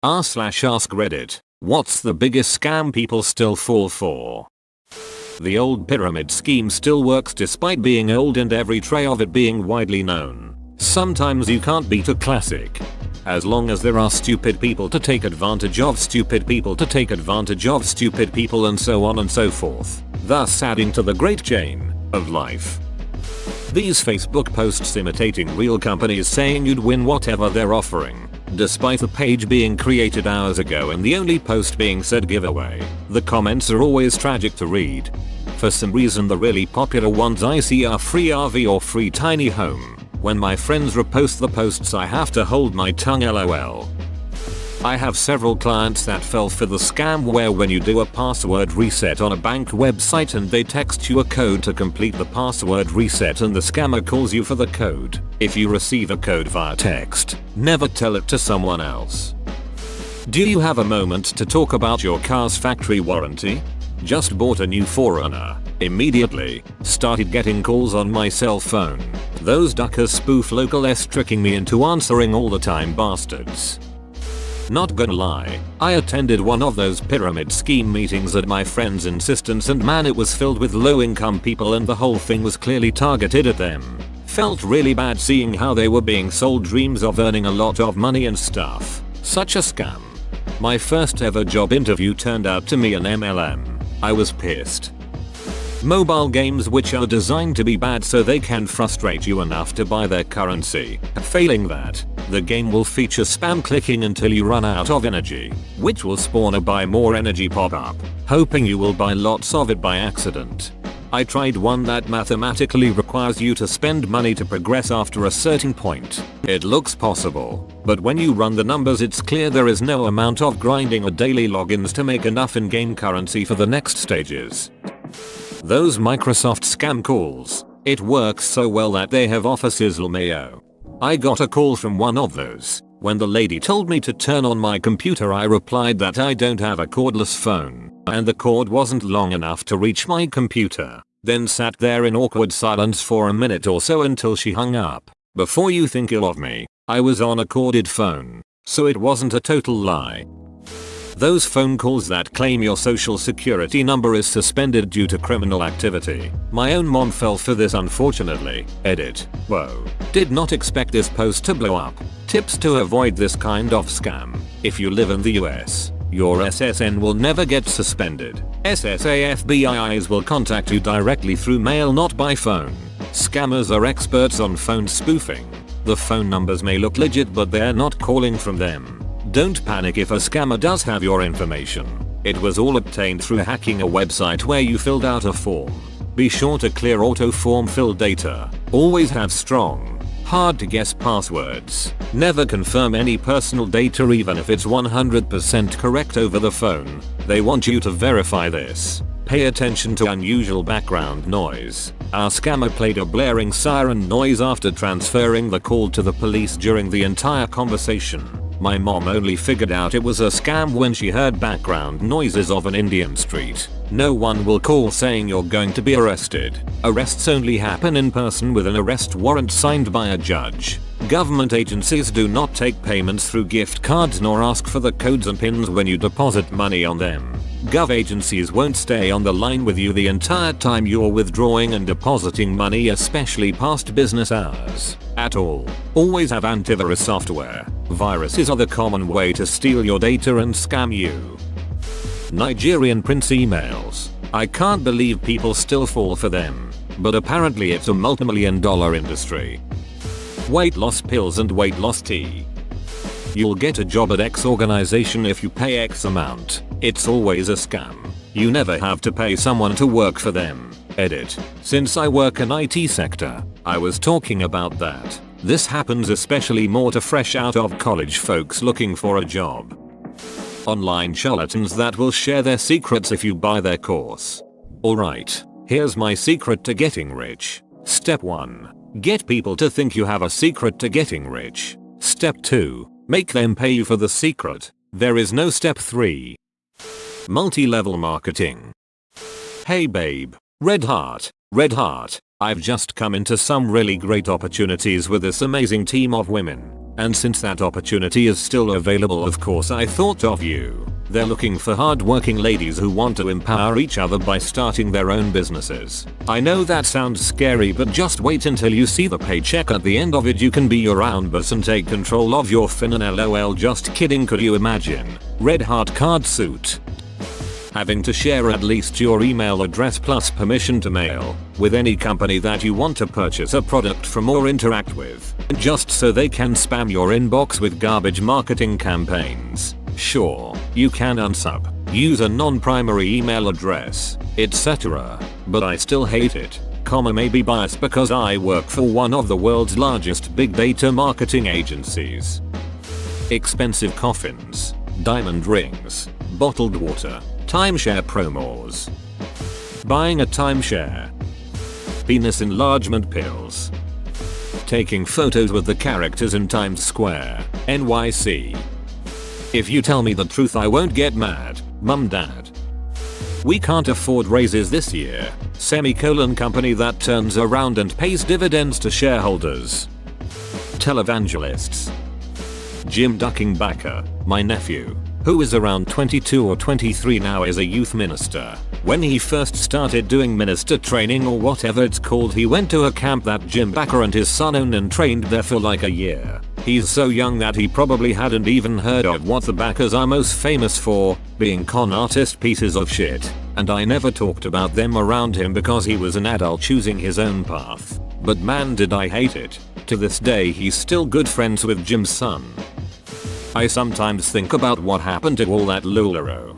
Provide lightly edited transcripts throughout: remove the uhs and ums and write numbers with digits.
r/AskReddit. What's the biggest scam people still fall for? The old pyramid scheme still works despite being old and every tray of it being widely known. Sometimes you can't beat a classic. As long as there are stupid people to take advantage of stupid people to take advantage of stupid people and so on and so forth, thus adding to the great chain of life. These Facebook posts imitating real companies saying you'd win whatever they're offering, despite the page being created hours ago and the only post being said giveaway. The comments are always tragic to read. For some reason the really popular ones I see are free RV or free tiny home. When my friends repost the posts I have to hold my tongue, lol. I have several clients that fell for the scam where when you do a password reset on a bank website and they text you a code to complete the password reset and the scammer calls you for the code. If you receive a code via text, never tell it to someone else. Do you have a moment to talk about your car's factory warranty? Just bought a new 4Runner. Immediately started getting calls on my cell phone. Those duckers spoof locals tricking me into answering all the time, bastards. Not gonna lie, I attended one of those pyramid scheme meetings at my friend's insistence and man, it was filled with low income people and the whole thing was clearly targeted at them. Felt really bad seeing how they were being sold dreams of earning a lot of money and stuff. Such a scam. My first ever job interview turned out to be an MLM. I was pissed. Mobile games which are designed to be bad so they can frustrate you enough to buy their currency. Failing that, the game will feature spam clicking until you run out of energy, which will spawn a buy more energy pop-up, hoping you will buy lots of it by accident. I tried one that mathematically requires you to spend money to progress after a certain point. It looks possible, but when you run the numbers it's clear there is no amount of grinding or daily logins to make enough in-game currency for the next stages. Those Microsoft scam calls. It works so well that they have offices LMAO. I got a call from one of those. When the lady told me to turn on my computer I replied that I don't have a cordless phone, and the cord wasn't long enough to reach my computer. Then sat there in awkward silence for a minute or so until she hung up. Before you think ill of me, I was on a corded phone, so it wasn't a total lie. Those phone calls that claim your social security number is suspended due to criminal activity. My own mom fell for this unfortunately. Edit. Whoa. Did not expect this post to blow up. Tips to avoid this kind of scam. If you live in the US, your SSN will never get suspended. SSA FBI's will contact you directly through mail, not by phone. Scammers are experts on phone spoofing. The phone numbers may look legit but they're not calling from them. Don't panic if a scammer does have your information. It was all obtained through hacking a website where you filled out a form. Be sure to clear auto form fill data. Always have strong, hard to guess passwords. Never confirm any personal data even if it's 100% correct over the phone. They want you to verify this. Pay attention to unusual background noise. Our scammer played a blaring siren noise after transferring the call to the police during the entire conversation. My mom only figured out it was a scam when she heard background noises of an Indian street. No one will call saying you're going to be arrested. Arrests only happen in person with an arrest warrant signed by a judge. Government agencies do not take payments through gift cards nor ask for the codes and pins when you deposit money on them. Gov agencies won't stay on the line with you the entire time you're withdrawing and depositing money, especially past business hours. At all. Always have antivirus software. Viruses are the common way to steal your data and scam you. Nigerian prince emails. I can't believe people still fall for them, but apparently it's a multi-million-dollar industry. Weight loss pills and weight loss tea. You'll get a job at X organization if you pay X amount. It's always a scam. You never have to pay someone to work for them. Edit. Since I work in IT sector, I was talking about that. This happens especially more to fresh out of college folks looking for a job. Online charlatans that will share their secrets if you buy their course. Alright, here's my secret to getting rich. Step 1. Get people to think you have a secret to getting rich. Step 2. Make them pay you for the secret. There is no step 3. Multi-level marketing. Hey babe. Red heart. I've just come into some really great opportunities with this amazing team of women. And since that opportunity is still available, of course I thought of you. They're looking for hard-working ladies who want to empower each other by starting their own businesses. I know that sounds scary, but just wait until you see the paycheck at the end of it. You can be your own boss and take control of your fin. And lol, just kidding. Could you imagine? Red heart card suit. Having to share at least your email address plus permission to mail with any company that you want to purchase a product from or interact with, just so they can spam your inbox with garbage marketing campaigns. Sure, you can unsub, use a non-primary email address, etc. But I still hate it. Maybe biased because I work for one of the world's largest big data marketing agencies. Expensive coffins, diamond rings, bottled water, timeshare promos. Buying a timeshare. Penis enlargement pills. Taking photos with the characters in Times Square, NYC. If you tell me the truth I won't get mad, mum dad. We can't afford raises this year, company that turns around and pays dividends to shareholders. Televangelists. Jim Duckingbacker, my nephew, who is around 22 or 23 now, is a youth minister. When he first started doing minister training or whatever it's called, he went to a camp that Jim Backer and his son owned and trained there for like a year. He's so young that he probably hadn't even heard of what the Backers are most famous for, being con artist pieces of shit, and I never talked about them around him because he was an adult choosing his own path. But man, did I hate it. To this day he's still good friends with Jim's son. I sometimes think about what happened to all that lulero.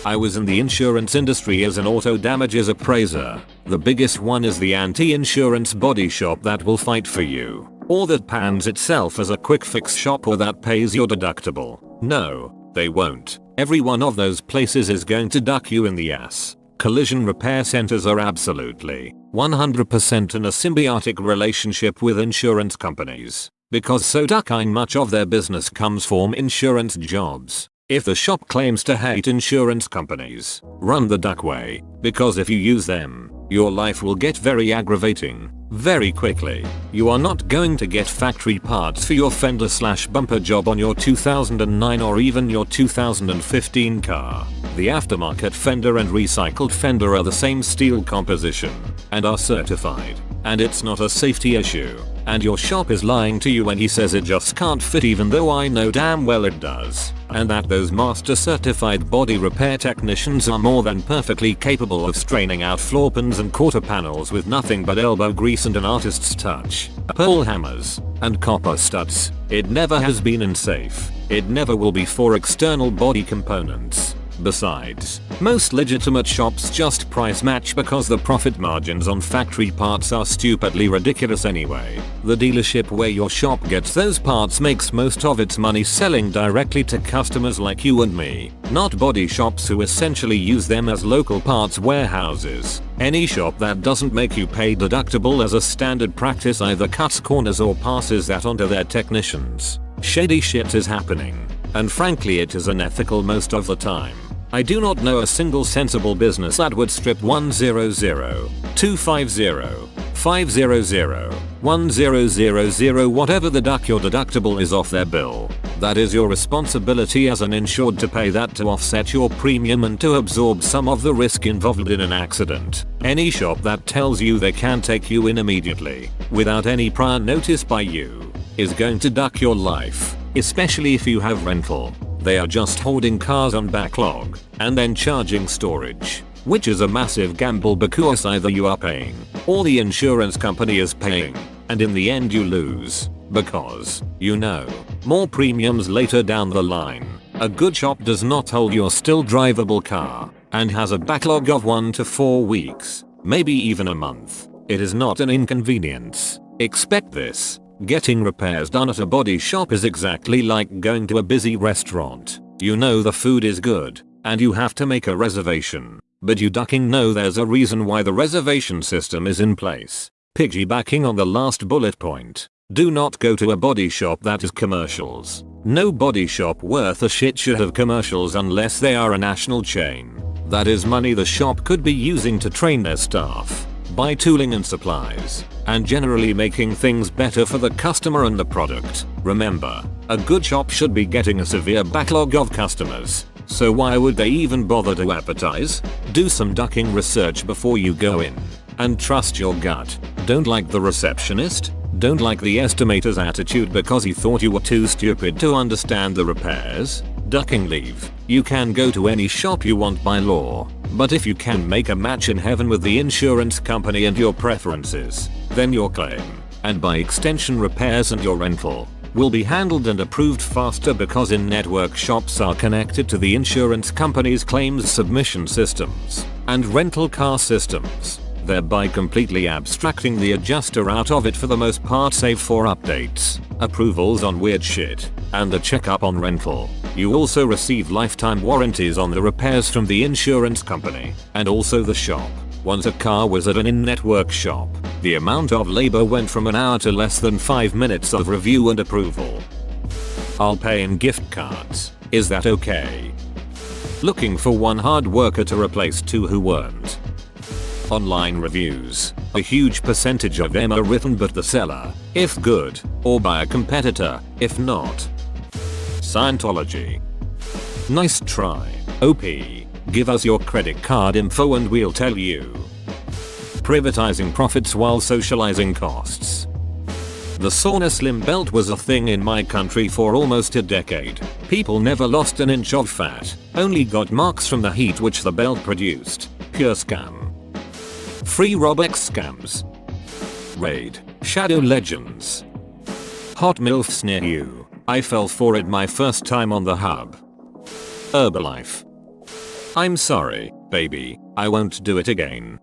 I was in the insurance industry as an auto damages appraiser. The biggest one is the anti-insurance body shop that will fight for you, or that pans itself as a quick fix shop, or that pays your deductible. No, they won't. Every one of those places is going to duck you in the ass. Collision repair centers are absolutely 100% in a symbiotic relationship with insurance companies, because so much of their business comes from insurance jobs. If the shop claims to hate insurance companies, run the duck way, because if you use them, your life will get very aggravating very quickly. You are not going to get factory parts for your fender/bumper job on your 2009 or even your 2015 car. The aftermarket fender and recycled fender are the same steel composition and are certified, and it's not a safety issue. And your shop is lying to you when he says it just can't fit, even though I know damn well it does. And that those master certified body repair technicians are more than perfectly capable of straining out floor pans and quarter panels with nothing but elbow grease and an artist's touch, pearl hammers, and copper studs. It never has been unsafe. It never will be for external body components. Besides, most legitimate shops just price match because the profit margins on factory parts are stupidly ridiculous anyway. The dealership where your shop gets those parts makes most of its money selling directly to customers like you and me, not body shops who essentially use them as local parts warehouses. Any shop that doesn't make you pay deductible as a standard practice either cuts corners or passes that on to their technicians. Shady shit is happening, and frankly it is unethical most of the time. I do not know a single sensible business that would strip 100, 250, 500, 1000, whatever the duck your deductible is off their bill. That is your responsibility as an insured to pay that to offset your premium and to absorb some of the risk involved in an accident. Any shop that tells you they can take you in immediately, without any prior notice by you, is going to duck your life, especially if you have rental. They are just holding cars on backlog and then charging storage, which is a massive gamble because either you are paying or the insurance company is paying, and in the end you lose because, more premiums later down the line. A good shop does not hold your still drivable car and has a backlog of 1 to 4 weeks, maybe even a month. It is not an inconvenience. Expect this. Getting repairs done at a body shop is exactly like going to a busy restaurant. You know the food is good, and you have to make a reservation, but you know there's a reason why the reservation system is in place. Piggybacking on the last bullet point, do not go to a body shop that is commercials. No body shop worth a shit should have commercials unless they are a national chain. That is money the shop could be using to train their staff, buy tooling and supplies, and generally making things better for the customer and the product. Remember, a good shop should be getting a severe backlog of customers, so why would they even bother to advertise? Do some ducking research before you go in, and trust your gut. Don't like the receptionist? Don't like the estimator's attitude because he thought you were too stupid to understand the repairs? Ducking leave. You can go to any shop you want by law, but if you can make a match in heaven with the insurance company and your preferences, then your claim, and by extension repairs and your rental, will be handled and approved faster because in-network shops are connected to the insurance company's claims submission systems and rental car systems, thereby completely abstracting the adjuster out of it for the most part, save for updates, approvals on weird shit, and the checkup on rental. You also receive lifetime warranties on the repairs from the insurance company and also the shop. Once a car was at an in-network shop, the amount of labor went from an hour to less than 5 minutes of review and approval. I'll pay in gift cards. Is that okay? Looking for one hard worker to replace two who weren't. Online reviews. A huge percentage of them are written by the seller, if good, or by a competitor, if not. Scientology. Nice try. OP. Give us your credit card info and we'll tell you. Privatizing profits while socializing costs. The sauna slim belt was a thing in my country for almost a decade. People never lost an inch of fat, only got marks from the heat which the belt produced. Pure scam. Free Robux scams. Raid. Shadow Legends. Hot MILFs near you. I fell for it my first time on the hub. Herbalife. I'm sorry, baby, I won't do it again.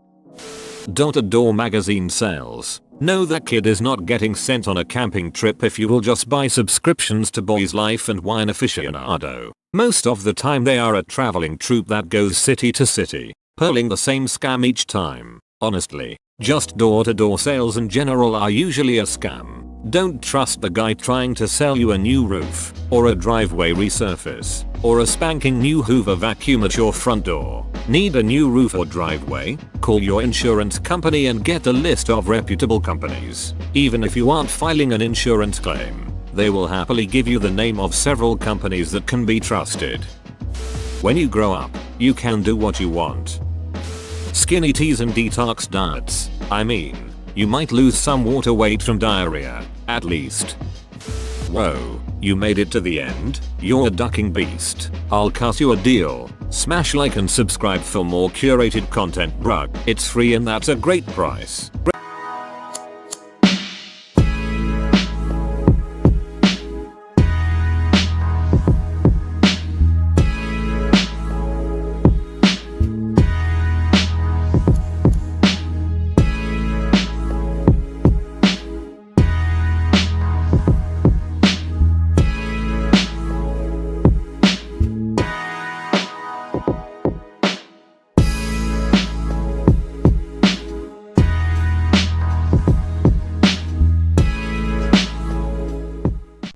Door magazine sales. No, that kid is not getting sent on a camping trip if you will just buy subscriptions to Boys Life and Wine Aficionado. Most of the time they are a traveling troupe that goes city to city, pulling the same scam each time. Honestly, just door-to-door sales in general are usually a scam. Don't trust the guy trying to sell you a new roof, or a driveway resurface, or a spanking new Hoover vacuum at your front door. Need a new roof or driveway? Call your insurance company and get a list of reputable companies. Even if you aren't filing an insurance claim, they will happily give you the name of several companies that can be trusted. When you grow up, you can do what you want. Skinny teas and detox diets. I mean, you might lose some water weight from diarrhea, at least. Whoa, you made it to the end? You're a ducking beast. I'll cut you a deal. Smash like and subscribe for more curated content, bruh. It's free and that's a great price.